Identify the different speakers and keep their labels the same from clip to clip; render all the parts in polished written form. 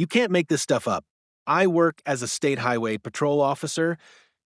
Speaker 1: You can't make this stuff up. I work as a state highway patrol officer,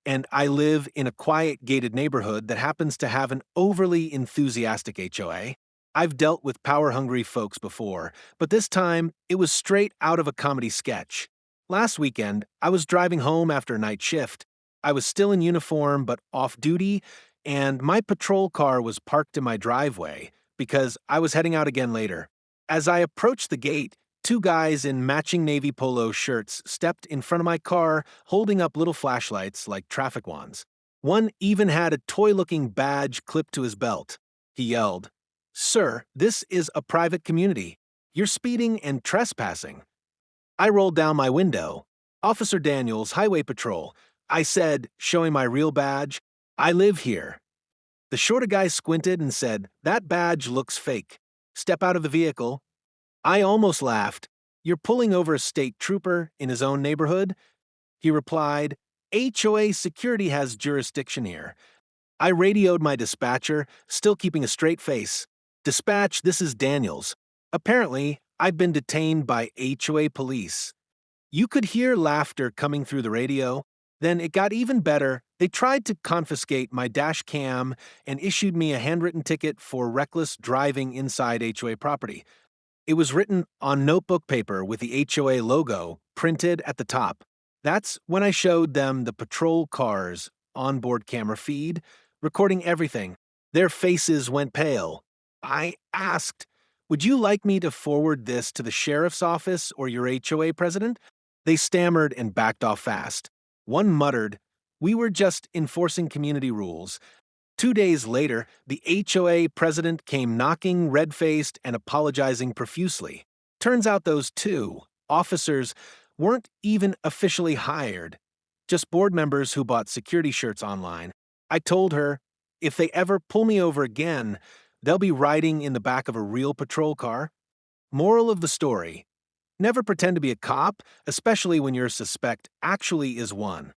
Speaker 1: and I live in a quiet, gated neighborhood that happens to have an overly enthusiastic HOA. I've dealt with power-hungry folks before, but this time it was straight out of a comedy sketch. Last weekend, I was driving home after a night shift. I was still in uniform but off duty, and my patrol car was parked in my driveway because I was heading out again later. As I approached the gate, two guys in matching navy polo shirts stepped in front of my car, holding up little flashlights like traffic wands. One even had a toy-looking badge clipped to his belt. He yelled, "Sir, this is a private community. You're speeding and trespassing." I rolled down my window. "Officer Daniels, Highway Patrol," I said, showing my real badge. "I live here." The shorter guy squinted and said, "That badge looks fake. Step out of the vehicle." I almost laughed. "You're pulling over a state trooper in his own neighborhood?" He replied, "HOA security has jurisdiction here." I radioed my dispatcher, still keeping a straight face. "Dispatch, this is Daniels. Apparently, I've been detained by HOA police." You could hear laughter coming through the radio. Then it got even better. They tried to confiscate my dash cam and issued me a handwritten ticket for reckless driving inside HOA property. It was written on notebook paper with the HOA logo printed at the top. That's when I showed them the patrol car's onboard camera feed, recording everything. Their faces went pale. I asked, "Would you like me to forward this to the sheriff's office or your HOA president?" They stammered and backed off fast. One muttered, "We were just enforcing community rules." 2 days later, the HOA president came knocking, red-faced, and apologizing profusely. Turns out those two officers weren't even officially hired, just board members who bought security shirts online. I told her, if they ever pull me over again, they'll be riding in the back of a real patrol car. Moral of the story: never pretend to be a cop, especially when your suspect actually is one.